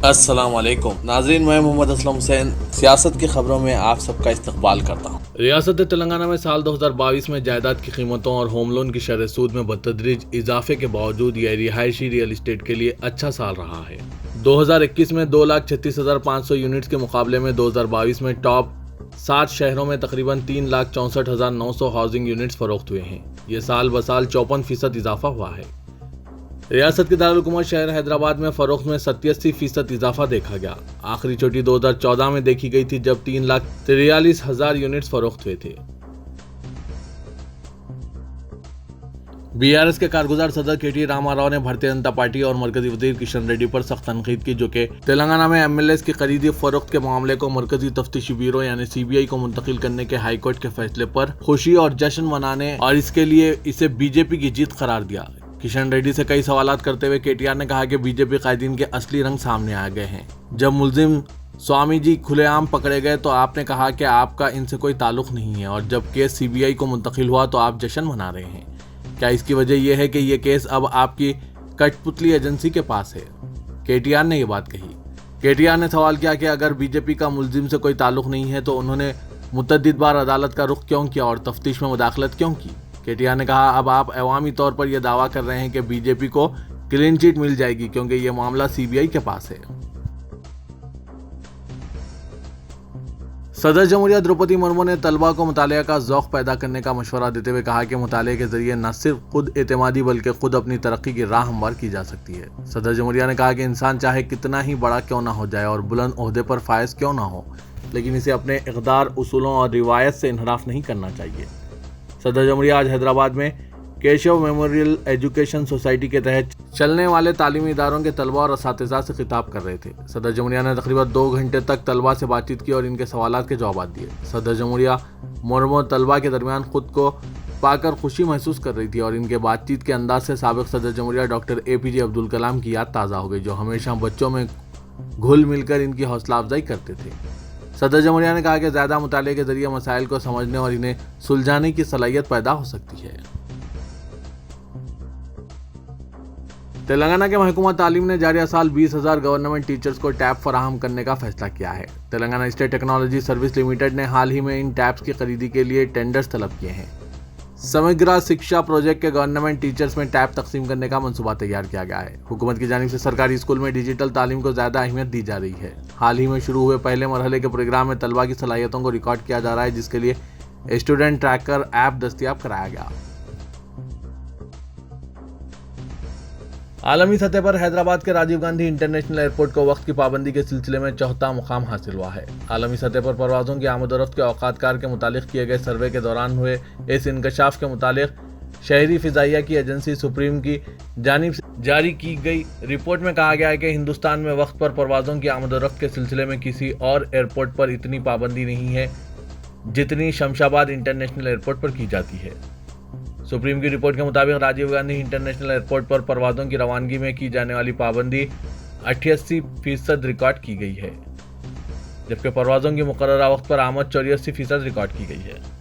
अस्सलाम वालेकुम नाज़रीन, मैं मोहम्मद असलम हुसैन सियासत की खबरों में आप सबका इस्तकबाल करता हूँ। रियासत तेलंगाना में साल 2022 में जायदाद की कीमतों और होम लोन की शरह सूद में बतदरीज इजाफे के बावजूद यह रिहायशी रियल इस्टेट के लिए अच्छा साल रहा है। 2021 में 2,36,500 यूनिट्स के मुकाबले में 2022 में टॉप 7 शहरों में तकरीबन 3,64,900 हाउसिंग यूनिट्स फरोख्त हुए हैं। ये साल बसाल 54% इजाफा हुआ है। रियासत के दारुल शहर हैदराबाद में फरोख्त में 87% इजाफा देखा गया। आखिरी चोटी 2014 में देखी गई थी जब 3,43,000 यूनिट्स फरोख्त हुए थे। बीआरएस के कारगुजार सदर केटी रामाराव ने भारतीय जनता पार्टी और मरकजी वजीर किशन रेड्डी पर सख्त तनकीद की, जो कि तेलंगाना में एमएलएस की खरीदी फरोख्त के मामले को मरकजी तफ्तीशी ब्यूरो यानी सीबीआई को मुंतकिल करने के हाईकोर्ट के फैसले पर खुशी और जश्न मनाने और इसके लिए इसे बीजेपी की जीत करार दिया। किशन रेड्डी से कई सवालात करते हुए केटीआर ने कहा कि बीजेपी कायदीन के असली रंग सामने आ गए हैं। जब मुलजिम स्वामी जी खुलेआम पकड़े गए तो आपने कहा कि आपका इनसे कोई ताल्लुक नहीं है, और जब केस सीबीआई को मुंतकिल हुआ तो आप जश्न मना रहे हैं। क्या इसकी वजह यह है कि ये केस अब आपकी कठपुतली एजेंसी के पास है? केटीआर ने ये बात कही। केटीआर ने सवाल किया कि अगर बीजेपी का मुलजिम से कोई ताल्लुक नहीं है तो उन्होंने मुतअद्दिद बार अदालत का रुख क्यों किया और तफ्तीश में मुदाखलत क्यों की? केटीआर ने कहा, अब आप अवामी तौर पर यह दावा कर रहे हैं कि बीजेपी को क्लीन चिट मिल जाएगी क्योंकि यह मामला सीबीआई के पास है। सदर जमहूरिया द्रौपदी मुर्मू ने तलबा को मुतालिया का ज़ौक़ पैदा करने का मशवरा देते हुए कहा कि मुतालिया के जरिए न सिर्फ खुद एतमादी बल्कि खुद अपनी तरक्की की राह हमवार की जा सकती है। सदर जमहूरिया ने कहा कि इंसान चाहे कितना ही बड़ा क्यों ना हो जाए और बुलंद ओहदे पर फायज क्यों ना हो, लेकिन इसे अपने इक़दार, उसूलों और रिवायत से इनहराफ नहीं करना चाहिए। सदर जमहूरिया आज हैदराबाद में केशव मेमोरियल एजुकेशन सोसाइटी के तहत चलने वाले तालीमी इदारों के तलबा और असातिज़ा से खिताब कर रहे थे। सदर जमहूरिया ने तकरीबन 2 घंटे तक तलबा से बातचीत की और इनके सवालात के जवाब दिए। सदर जमहूरिया मुर्मू तलबा के दरमियान खुद को पाकर खुशी महसूस कर रही थी और इनके बातचीत के अंदाज से साबिक़ सदर जमहूरिया डॉक्टर APJ अब्दुल कलाम की याद ताज़ा हो गई, जो हमेशा बच्चों में घुल मिलकर इनकी हौसला अफजाई करते थे। सदर जमहूरिया ने कहा कि ज़्यादा मुताले के जरिए मसाइल को समझने और इन्हें सुलझाने की सलाहियत पैदा हो सकती है। तेलंगाना के महकमा तालीम ने जारिया साल 20,000 गवर्नमेंट टीचर्स को टैब फराहम करने का फैसला किया है। Telangana state technology service limited ने हाल ही में इन टैब्स की खरीदी के लिए टेंडर्स तलब किए हैं। समग्र शिक्षा प्रोजेक्ट के गवर्नमेंट टीचर्स में टैब तकसीम करने का मंसूबा तैयार किया गया है। हुकूमत की जानिब से सरकारी स्कूल में डिजिटल तालीम को ज़्यादा अहमियत दी जा रही है। हाल ही में शुरू हुए पहले मरहले के प्रोग्राम में तलबा की सलाहियतों को रिकॉर्ड किया जा रहा है, जिसके लिए स्टूडेंट ट्रैकर ऐप दस्तियाब कराया गया। आलमी सतह पर हैदराबाद के राजीव गांधी इंटरनेशनल एयरपोर्ट को वक्त की पाबंदी के सिलसिले में चौथा मुकाम हासिल हुआ है। आलमी सतह पर परवाज़ों की आमद-ओ-रफ्त के औकातकार के मुतालिक किए गए सर्वे के दौरान हुए इस इंकशाफ के मुतालिक शहरी फिजाइया की एजेंसी सुप्रीम की जानिब से जारी की गई रिपोर्ट में कहा गया है कि हिंदुस्तान में वक्त पर परवाज़ों की आमद-ओ-रफ्त के सिलसिले में किसी और एयरपोर्ट पर इतनी पाबंदी नहीं है जितनी शमशाबाद इंटरनेशनल एयरपोर्ट पर की जाती है। सुप्रीम की रिपोर्ट के मुताबिक राजीव गांधी इंटरनेशनल एयरपोर्ट पर परवाज़ों की रवानगी में की जाने वाली पाबंदी 88% रिकॉर्ड की गई है, जबकि परवाज़ों की मुकर्ररा वक्त पर आमद 84% रिकॉर्ड की गई है।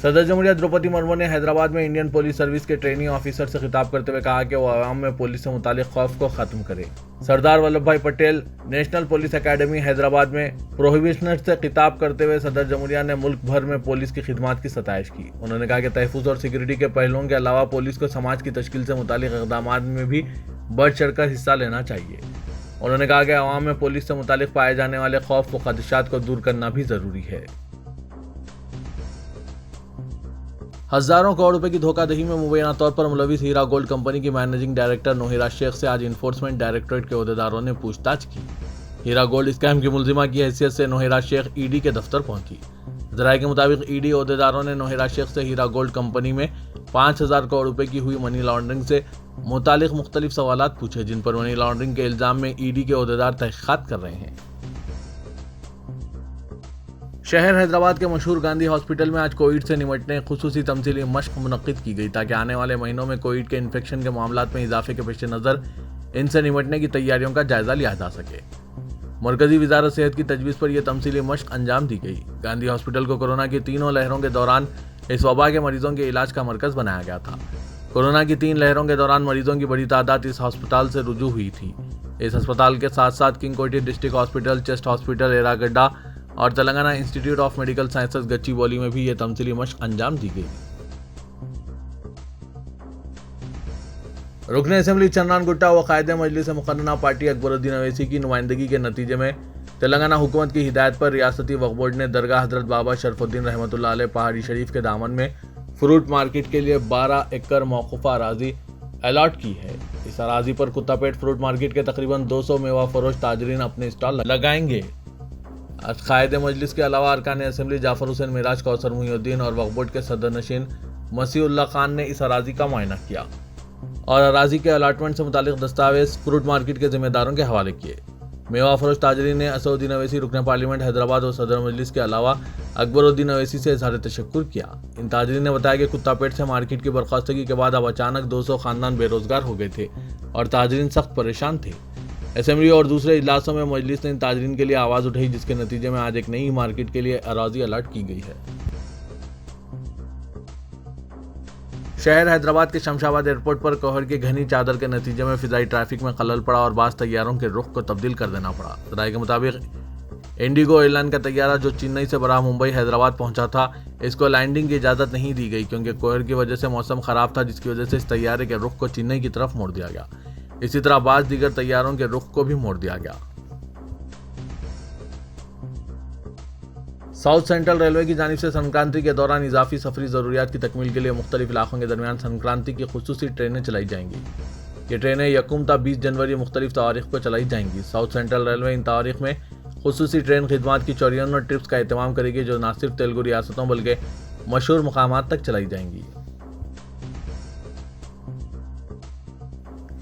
सदर जमहूरिया द्रौपदी मुर्मू ने हैदराबाद में इंडियन पुलिस सर्विस के ट्रेनिंग ऑफिसर से खिताब करते हुए कहा कि वो आवाम में पुलिस से मुतालिक खौफ को ख़त्म करे। सरदार वल्लभ भाई Patel national police academy Hyderabad में प्रोहिबिशनर्स से खिताब करते हुए सदर जमहूरिया ने मुल्क भर में पुलिस की खिदमत की सताइश की। उन्होंने कहा कि तहफ़्फ़ुज़ और सिक्योरिटी के पहलुओं के अलावा पुलिस को समाज की तश्कील से मुतालिक इक़दामात में भी बढ़ चढ़कर हिस्सा लेना चाहिए। उन्होंने कहा कि आवाम में पुलिस से मुतालिक पाए जाने वाले खौफ व खदशात को दूर करना भी ज़रूरी है। हज़ारों करोड़ रुपए की धोखाधड़ी में मुबैना तौर पर मुलविस हीरा गोल्ड कंपनी की मैनेजिंग डायरेक्टर नोहिरा शेख से आज इन्फोर्समेंट डायरेक्टोरेट के ओहदेदारों ने पूछताछ की। हीरा गोल्ड स्कैम की मुलजिमा की हैसियत से नोहिरा शेख ईडी के दफ्तर पहुंची। ज़राए के मुताबिक ईडी ओहदेदारों ने नोहिरा शेख से हीरा गोल्ड कंपनी में 5,000 करोड़ रुपए की हुई मनी लॉन्ड्रिंग से मुतालिक मुख्तलिफ सवालात पूछे, जिन पर मनी लॉन्ड्रिंग के इल्ज़ाम में ईडी के ओहदेदार तहक़ीक़ात कर रहे हैं। शहर हैदराबाद के मशहूर गांधी हॉस्पिटल में आज कोविड से निपटने खुसूसी तमसीली मश्क मुनक्किद की गई ताकि आने वाले महीनों में कोविड के इन्फेक्शन के मामलात में इजाफे के पेश नज़र इनसे निपटने की तैयारियों का जायजा लिया जा सके। मरकजी वजारत सेहत की तजवीज़ पर यह तमसीली मश्क अंजाम दी गई। गांधी हॉस्पिटल को कोरोना की तीनों लहरों के दौरान इस वबा के मरीजों के इलाज का मरकज़ बनाया गया था। कोरोना की 3 लहरों के दौरान मरीजों की बड़ी तादाद इस अस्पताल से रुजू हुई थी। इस अस्पताल के साथ साथ King Koti district hospital, chest hospital Erragadda और Telangana institute of medical sciences Gachibowli में भी ये तमसीली मशक अंजाम दी गई। रुकने असेंबली चन्नान गुट्टा व कायदे मजलिस मुकर्रना पार्टी अकबरुद्दीन अवैसी की नुमाइंदगी के नतीजे में तेलंगाना हुकूमत की हिदायत पर रियासती वक्फ बोर्ड ने दरगाह हजरत बाबा शरफुद्दीन रहमतुल्लाह अलैह पहाड़ी शरीफ के दामन में फ्रूट मार्केट के लिए 12 एकड़ मौकूफा अराजी अलॉट की है। इस अराजी पर कुत्तापेट फ्रूट मार्केट के तकरीबन 200 मेवा फरोश ताजरीन अपने स्टॉल लगाएंगे। कायदे मजलिस के अलावा अरकान असेंबली जाफर हुसैन मिराज, कौसर मुहिउद्दीन और वक्फ बोर्ड के सदर नशीन मसीउल्लाह खान ने इस अराजी का मुआयना किया और अराजी के अलाटमेंट से मुतालिक दस्तावेज फ्रूट मार्केट के जिम्मेदारों के हवाले किए। मेवा फरोश ताजरीन ने असदुद्दीन अवैसी, रुकन पार्लियामेंट हैदराबाद और सदर मजलिस के अलावा अकबरुद्दीन अवैसी से इजहार तशक्कुर किया। इन ताजरीन ने बताया कि कुत्तापेट से मार्केट की बर्खास्तगी के बाद अब अचानक 200 खानदान बेरोजगार हो गए थे और ताजरीन सख्त परेशान थे। असेंबली और दूसरे इजलासों में मजलिस ने इन ताजरीन के लिए आवाज़ उठाई, जिसके नतीजे में आज एक नई मार्केट के लिए अराजी अलॉट की गई है। शहर हैदराबाद के शमशाबाद एयरपोर्ट पर कोहर की घनी चादर के नतीजे में फिजाई ट्रैफिक में खलल पड़ा और बास तैयारों के रुख को तब्दील कर देना पड़ा। राय के मुताबिक इंडिगो एयरलाइन का तैयारा जो चेन्नई से बराह मुंबई हैदराबाद पहुंचा था, इसको लैंडिंग की इजाज़त नहीं दी गई क्योंकि कोहर की वजह से मौसम खराब था, जिसकी वजह से इस तैयारे के रुख को चेन्नई की तरफ मोड़ दिया गया। इसी तरह बास दीगर तैयारों के रुख को भी मोड़ दिया गया। साउथ सेंट्रल रेलवे की जानिब से संक्रांति के दौरान इजाफी सफरी ज़रूरियात की तकमील के लिए मुख्तलिफ इलाकों के दरमियान संक्रांति की खुसूसी ट्रेनें चलाई जाएंगी। ये ट्रेनें 1 ता 20 जनवरी मुख्तलिफ तारीख को चलाई जाएंगी। साउथ सेंट्रल रेलवे इन तारीख में खुसूसी ट्रेन खिदमात की 54 ट्रिप्स का एहतमाम करेगी, जो न सिर्फ तेलुगु रियासतों बल्कि मशहूर मकामात तक चलाई जाएंगी।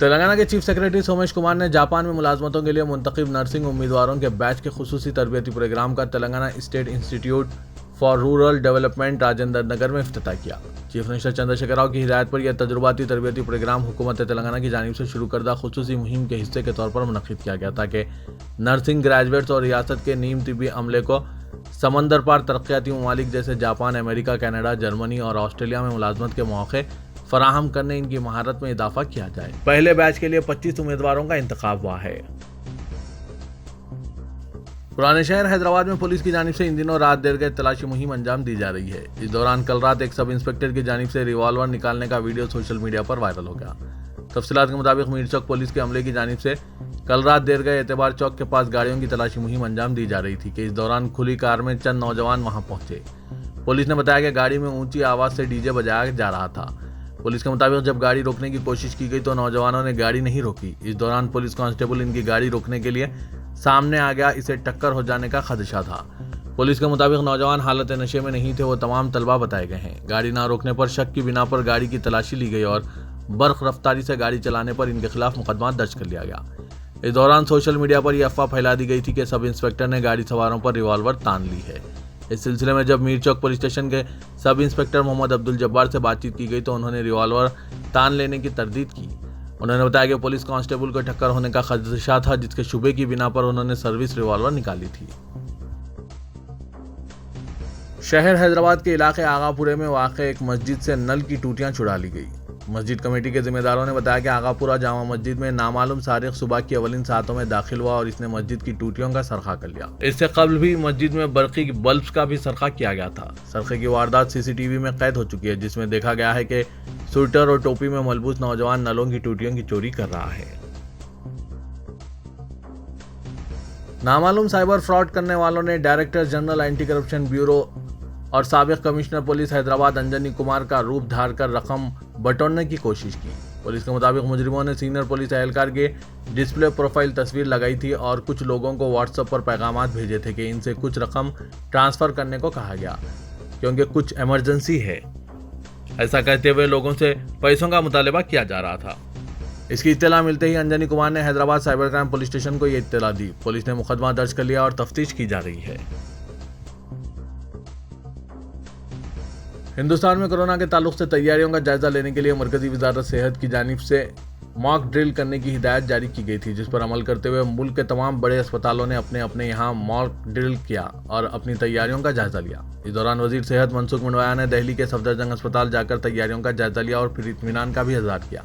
तेलंगाना के चीफ सेक्रेटरी सोमेश कुमार ने जापान में मुलाजमतों के लिए मुंतखब नर्सिंग उम्मीदवारों के बैच के खुसूसी तरबियती प्रोग्राम का Telangana state institute for rural development Rajendra Nagar में इफ्तिताह किया। चीफ मिनिस्टर चंद्रशेखर राव की हिदायत पर यह तजुर्बाती तरबियती प्रोग्राम हुकूमत तेलंगाना की जानिब से शुरू करदा खुसूसी मुहिम के हिस्से के तौर पर मुनक्किद किया गया ताकि नर्सिंग ग्रेजुएट्स और रियासत के नीम तिबी अमले को समंदर पार तरक्याती ममालिक जैसे जापान, अमेरिका, कनाडा, जर्मनी और ऑस्ट्रेलिया में मुलाजमत के मौके फराहम करने इनकी महारत में इजाफा किया जाए। पहले बैच के लिए 25 उम्मीदवारों का इंतखाब हुआ है। पुराने शहर हैदराबाद में पुलिस की जानिब से इन दिनों रात देर गए तलाशी मुहिम अंजाम दी जा रही है। इस दौरान कल रात एक सब इंस्पेक्टर की जानिब से रिवॉल्वर निकालने का वीडियो सोशल मीडिया पर वायरल हो गया। तफसीलात के मुताबिक मीर चौक पुलिस के अमले की जानिब से कल रात देर गए एतबार चौक के पास गाड़ियों की तलाशी मुहिम अंजाम दी जा रही थी कि इस दौरान खुली कार में चंद नौजवान वहां पहुंचे। पुलिस ने बताया कि गाड़ी में ऊंची आवाज से डीजे बजाया जा रहा था। पुलिस के मुताबिक जब गाड़ी रोकने की कोशिश की गई तो नौजवानों ने गाड़ी नहीं रोकी। इस दौरान पुलिस कांस्टेबल इनकी गाड़ी रोकने के लिए सामने आ गया, इसे टक्कर हो जाने का खदशा था। पुलिस के मुताबिक नौजवान हालत नशे में नहीं थे, वो तमाम तलबा बताए गए हैं। गाड़ी ना रोकने पर शक की बिना पर गाड़ी की तलाशी ली गई और बर्क रफ्तारी से गाड़ी चलाने पर इनके खिलाफ मुकदमा दर्ज कर लिया गया। इस दौरान सोशल मीडिया पर यह अफवाह फैला दी गई थी कि सब इंस्पेक्टर ने गाड़ी सवारों पर रिवॉल्वर तान ली है। इस सिलसिले में जब मीर चौक पुलिस स्टेशन के सब इंस्पेक्टर मोहम्मद अब्दुल जब्बार से बातचीत की गई तो उन्होंने रिवॉल्वर तान लेने की तरदीद की। उन्होंने बताया कि पुलिस कांस्टेबल को टक्कर होने का खदशा था, जिसके शुबे की बिना पर उन्होंने सर्विस रिवॉल्वर निकाली थी। शहर हैदराबाद के इलाके आगापुरे में वाक़े एक मस्जिद से नल की टूटियां छुड़ा ली गई। मस्जिद कमेटी के जिम्मेदारों ने बताया कि आगापुरा जामा मस्जिद में नामालूम सारिक सुबह की अवलिन सातों में दाखिल हुआ और इसने मस्जिद की टूटियों का सरखा कर लिया। इससे कबल भी मस्जिद में बरक़ी बल्ब का भी सरखा किया गया था। सरखे की वारदात सीसीटीवी में कैद हो चुकी है, जिसमें देखा गया है कि स्वेटर और टोपी में मलबूस नौजवान नलों की टूटियों की चोरी कर रहा है। नामालूम साइबर फ्रॉड करने वालों ने director general anti corruption bureau और साबिक कमिश्नर पुलिस हैदराबाद अंजनी कुमार का रूप धार कर रकम बटोरने की कोशिश की। पुलिस के मुताबिक मुजरिमों ने सीनियर पुलिस एहलकार के डिस्प्ले प्रोफाइल तस्वीर लगाई थी और कुछ लोगों को व्हाट्सएप पर पैगामात भेजे थे कि इनसे कुछ रकम ट्रांसफर करने को कहा गया क्योंकि कुछ इमरजेंसी है। ऐसा कहते हुए लोगों से पैसों का मुतालबा किया जा रहा था। इसकी इत्तला मिलते ही अंजनी कुमार ने Hyderabad cyber crime police station को ये इत्तला दी। पुलिस ने मुकदमा दर्ज कर लिया और तफ्तीश की जा रही है। हिंदुस्तान में कोरोना के ताल्लुक से तैयारियों का जायजा लेने के लिए मरकजी वजारत सेहत की जानिब से मॉक ड्रिल करने की हिदायत जारी की गई थी, जिस पर अमल करते हुए मुल्क के तमाम बड़े अस्पतालों ने अपने अपने यहाँ मॉक ड्रिल किया और अपनी तैयारियों का जायजा लिया। इस दौरान वजीर सेहत मनसुख मंडवाया ने दिल्ली के सफदरजंग अस्पताल जाकर तैयारियों का जायजा लिया और फिर इत्मीनान का भी इजहार किया।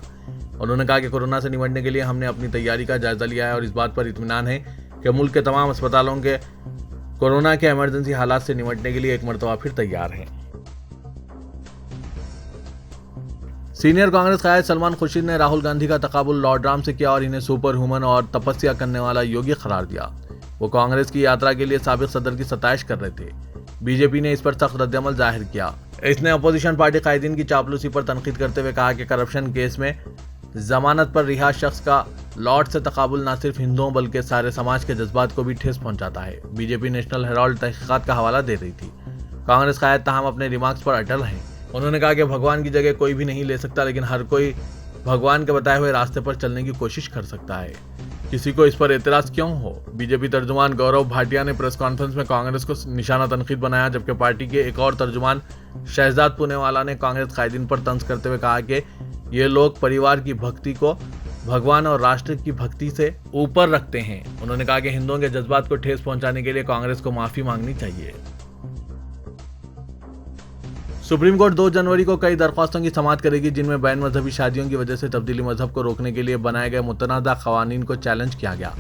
उन्होंने कहा कि कोरोना से निपटने के लिए हमने अपनी तैयारी का जायजा लिया है और इस बात पर इत्मीनान है कि मुल्क के तमाम अस्पतालों के कोरोना के इमरजेंसी हालात से निपटने के लिए एक मरतबा फिर तैयार हैं। सीनियर कांग्रेस कायद सलमान खुर्शीद ने राहुल गांधी का तकाबुल लॉर्ड राम से किया और इन्हें सुपर ह्यूमन और तपस्या करने वाला योगी करार दिया। वो कांग्रेस की यात्रा के लिए साबिक सदर की सताइश कर रहे थे। बीजेपी ने इस पर सख्त रद्दअमल जाहिर किया। इसने अपोजिशन पार्टी कायदीन की चापलूसी पर तनकीद करते हुए कहा कि करप्शन केस में जमानत पर रिहा शख्स का लॉर्ड से तकाबुल न सिर्फ हिंदुओं बल्कि सारे समाज के जज्बात को भी ठेस पहुंचाता है। बीजेपी नेशनल हेराल्ड तहकीकात का हवाला दे रही थी। कांग्रेस कायद ताहम अपने रिमार्क्स पर अटल हैं। उन्होंने कहा कि भगवान की जगह कोई भी नहीं ले सकता, लेकिन हर कोई भगवान के बताए हुए रास्ते पर चलने की कोशिश कर सकता है। किसी को इस पर एतराज क्यों हो? बीजेपी तर्जुमान गौरव भाटिया ने प्रेस कॉन्फ्रेंस में कांग्रेस को निशाना तनकीद बनाया, जबकि पार्टी के एक और तर्जुमान शहजाद पुनेवाला ने कांग्रेस कायदीन पर तंज करते हुए कहा कि ये लोग परिवार की भक्ति को भगवान और राष्ट्र की भक्ति से ऊपर रखते हैं। उन्होंने कहा कि हिंदुओं के जज्बात को ठेस पहुंचाने के लिए कांग्रेस को माफी मांगनी चाहिए। सुप्रीम कोर्ट 2 जनवरी को कई दरख्वास्तों की समाअत करेगी, जिनमें बैन मजहबी शादियों की वजह से तब्दीली मजहब को रोकने के लिए बनाए गए मुतनाज़ा क़वानीन को चैलेंज किया गया।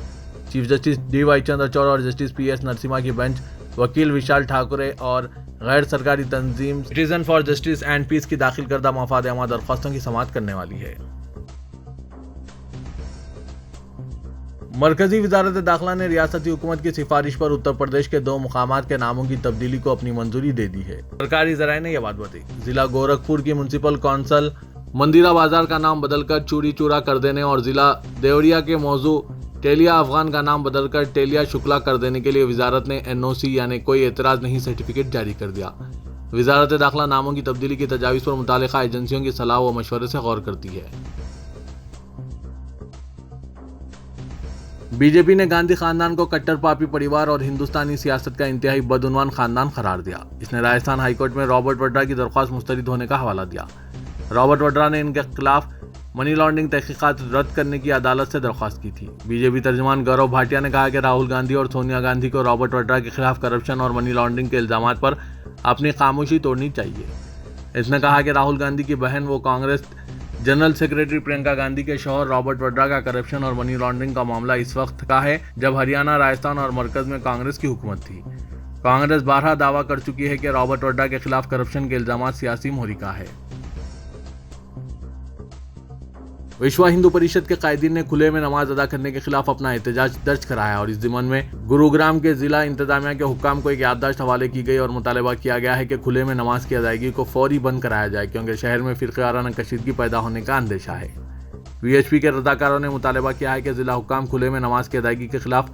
Chief justice D.Y.. चंद्रचूड़ और जस्टिस पी.एस. नरसिम्हा की बेंच वकील विशाल ठाकुरे और गैर सरकारी तंजीम citizen for justice and peace की दाखिल करदा मफाद आमा दरख्वास्तों की समाअत करने वाली है। मरकजी वजारत दाखिला ने रियासती हुकूमत की सिफारिश पर उत्तर प्रदेश के 2 मुकामात के नामों की तब्दीली को अपनी मंजूरी दे दी है। सरकारी जराये ने यह बात बताई। जिला गोरखपुर की म्युनिसिपल कौंसिल मंदिरा बाजार का नाम बदलकर चूड़ी चूड़ा कर देने और जिला देवरिया के मौजू टेलिया अफगान का नाम बदलकर टेलिया शुक्ला कर देने के लिए वजारत ने एनओसी यानी कोई एतराज नहीं सर्टिफिकेट जारी कर दिया। वजारत दाखिला नामों की तब्दीली की तजावीज़ पर मुतालिका एजेंसियों की सलाह व मशवरे से गौर करती है। बीजेपी ने गांधी खानदान को कट्टर पापी परिवार और हिंदुस्तानी सियासत का इंतहाई बदउनवान खानदान करार दिया। इसने राजस्थान हाईकोर्ट में रॉबर्ट वड्रा की दरख्वास्त मुस्तरद होने का हवाला दिया। रॉबर्ट वड्रा ने इनके खिलाफ मनी लॉन्ड्रिंग तहकीकात रद्द करने की अदालत से दरख्वास्त की थी। बीजेपी तर्जुमान गौरव भाटिया ने कहा कि राहुल गांधी और सोनिया गांधी को रॉबर्ट वड्रा के खिलाफ करप्शन और मनी लॉन्ड्रिंग के इल्जामात पर अपनी खामोशी तोड़नी चाहिए। इसने कहा कि राहुल गांधी की बहन वो कांग्रेस जनरल सेक्रेटरी प्रियंका गांधी के शौहर रॉबर्ट वड्रा का करप्शन और मनी लॉन्ड्रिंग का मामला इस वक्त का है जब हरियाणा, राजस्थान और मरकज में कांग्रेस की हुकूमत थी। कांग्रेस 12 दावा कर चुकी है कि रॉबर्ट वड्रा के खिलाफ करप्शन के इल्जामात सियासी मोहरिका है। विश्व हिंदू परिषद के कायदीन ने खुले में नमाज अदा करने के खिलाफ अपना एहतजाज दर्ज कराया और इस ज़िमन में गुरुग्राम के जिला इंतजामिया के हुक्काम को एक याददाश्त हवाले की गई और मुतालबा किया गया है कि खुले में नमाज की अदायगी को फौरी बंद कराया जाए, क्योंकि शहर में फिरक़ाराना कशीदगी पैदा होने का अंदेशा है। वीएचपी के रज़ाकारों ने मुतालबा किया है कि जिला हुक्काम खुले में नमाज की अदायगी के खिलाफ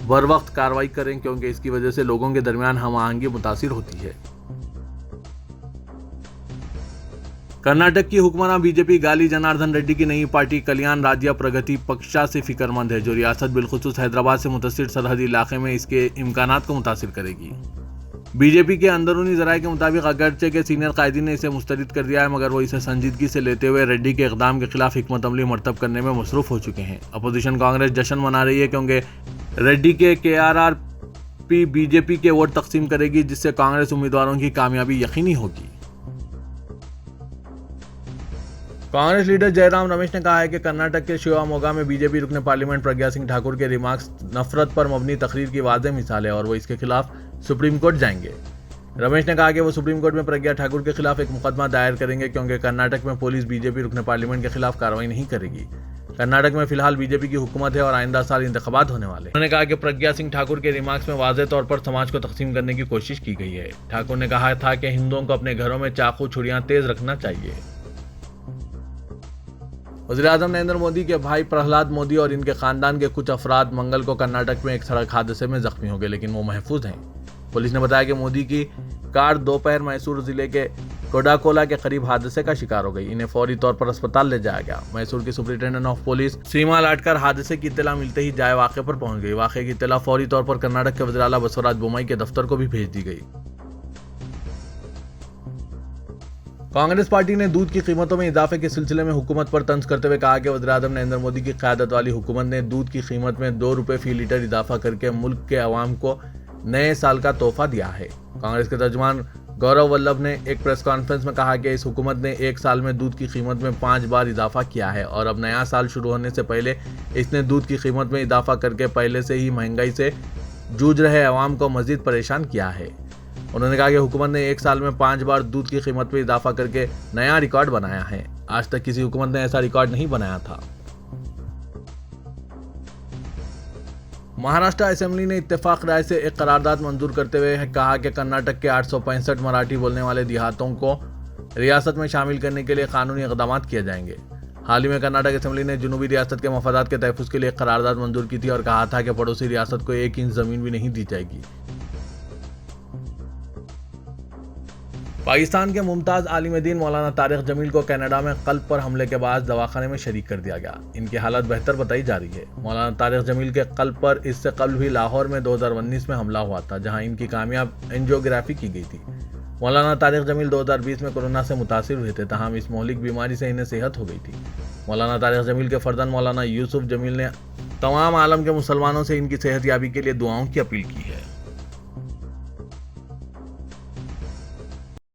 बर वक्त कार्रवाई करें, क्योंकि इसकी वजह से लोगों के दरमियान हम आहंगी मुतासिर होती है। कर्नाटक की हुक्मरान बीजेपी गाली जनार्दन रेड्डी की नई पार्टी कल्याण राज्य प्रगति पक्षा से फिक्रमंद है, जो रियासत बिलखुसूस हैदराबाद से मुतसिर सरहदी इलाके में इसके इम्कानात को मुतासिर करेगी। बीजेपी के अंदरूनी जराये के मुताबिक अगरचे के सीनियर कायदीन ने इसे मुस्तरद कर दिया है, मगर वो इसे संजीदगी से लेते हुए रेड्डी के इक़दाम के खिलाफ हिकमत अमली मरतब करने में मसरूफ हो चुके हैं। अपोजिशन कांग्रेस जश्न मना रही है क्योंकि रेड्डी के KRRP बीजेपी के वोट तकसीम करेगी, जिससे कांग्रेस उम्मीदवारों की कामयाबी यकीनी होगी। कांग्रेस लीडर जयराम रमेश ने कहा है कि कर्नाटक के शिवमोगा में बीजेपी रुकन पार्लियामेंट प्रज्ञा सिंह ठाकुर के रिमार्क्स नफरत पर मबनी तकरीर की वाज़ेह मिसाल है और वो इसके खिलाफ सुप्रीम कोर्ट जाएंगे। रमेश ने कहा कि वो सुप्रीम कोर्ट में प्रज्ञा ठाकुर के खिलाफ एक मुकदमा दायर करेंगे, क्योंकि कर्नाटक में पुलिस बीजेपी रुकन पार्लियामेंट के खिलाफ कार्रवाई नहीं करेगी। कर्नाटक में फिलहाल बीजेपी की हुकूमत है और आइंदा साल इंतखाबात होने वाले। उन्होंने कहा कि प्रज्ञा सिंह ठाकुर के रिमार्क्स में वाज़ेह तौर पर समाज को तकसीम करने की कोशिश की गई है। ठाकुर ने कहा था कि हिंदुओं को अपने घरों में चाकू छुरियां तेज रखना चाहिए। वज़ीर-ए-आज़म नरेंद्र मोदी के भाई प्रहलाद मोदी और इनके खानदान के कुछ अफराद मंगल को कर्नाटक में एक सड़क हादसे में जख्मी हो गए, लेकिन वो महफूज हैं। पुलिस ने बताया कि मोदी की कार दोपहर मैसूर जिले के कोडाकोला के करीब हादसे का शिकार हो गई। इन्हें फौरी तौर पर अस्पताल ले जाया गया। मैसूर की सुपरिटेंडेंट ऑफ पुलिस सीमा लाटकर हादसे की इत्तला मिलते ही जाए वाक़े पर पहुंच गई। वाक़े की इत्तला फौरी तौर पर कर्नाटक के वज़ीर आला बसवराज बोम्मई के दफ्तर को भी भेज दी गई। कांग्रेस पार्टी ने दूध की कीमतों में इजाफे के सिलसिले में हुकूमत पर तंज करते हुए कहा कि वज़ीर-ए-आज़म नरेंद्र मोदी की क़यादत वाली हुकूमत ने दूध की कीमत में 2 रुपये फी लीटर इजाफा करके मुल्क के अवाम को नए साल का तोहफा दिया है। कांग्रेस के तर्जुमान गौरव वल्लभ ने एक प्रेस कॉन्फ्रेंस में कहा कि इस हुकूमत ने एक साल में दूध की कीमत में 5 बार इजाफा किया है और अब नया साल शुरू होने से पहले इसने दूध की कीमत में इजाफा करके पहले से ही महंगाई से जूझ रहे अवाम को मजीद परेशान किया है। उन्होंने कहा कि हुकूमत ने एक साल में 5 बार दूध की कीमत में इजाफा करके नया रिकॉर्ड बनाया है। आज तक किसी हुकूमत ने ऐसा रिकॉर्ड नहीं बनाया था। महाराष्ट्र असेंबली ने इत्तेफाक राय से एक करारदाद मंजूर करते हुए कहा कि कर्नाटक के 865 मराठी बोलने वाले देहातों को रियासत में शामिल करने के लिए कानूनी इक़दाम किए जाएंगे। हाल ही में कर्नाटक असेंबली ने जुनूबी रियासत के मफादात के तहफ़्फ़ुज़ के लिए एक करारदाद मंजूर की थी और कहा था कि पड़ोसी रियासत को 1 इंच ज़मीन भी नहीं दी जाएगी। पाकिस्तान के मुमताज़ आलिम दीन मौलाना तारिक जमील को कनाडा में क़ल्ब पर हमले के बाद दवाखाने में शरीक कर दिया गया। इनकी हालत बेहतर बताई जा रही है। मौलाना तारिक जमील के क़ल्ब पर इससे कबल भी लाहौर में 2019 में हमला हुआ था, जहां इनकी कामयाब एंजियोग्राफी की गई थी। मौलाना तारिक जमील 2020 में कोरोना से मुतासिर हुए थे, तहम इस मौलिक बीमारी से इन्हें सेहत हो गई थी। मौलाना तारिक जमील के फर्जंद मौलाना यूसुफ जमील ने तमाम आलम के मुसलमानों से इनकी सेहत याबी के लिए दुआओं की अपील की है।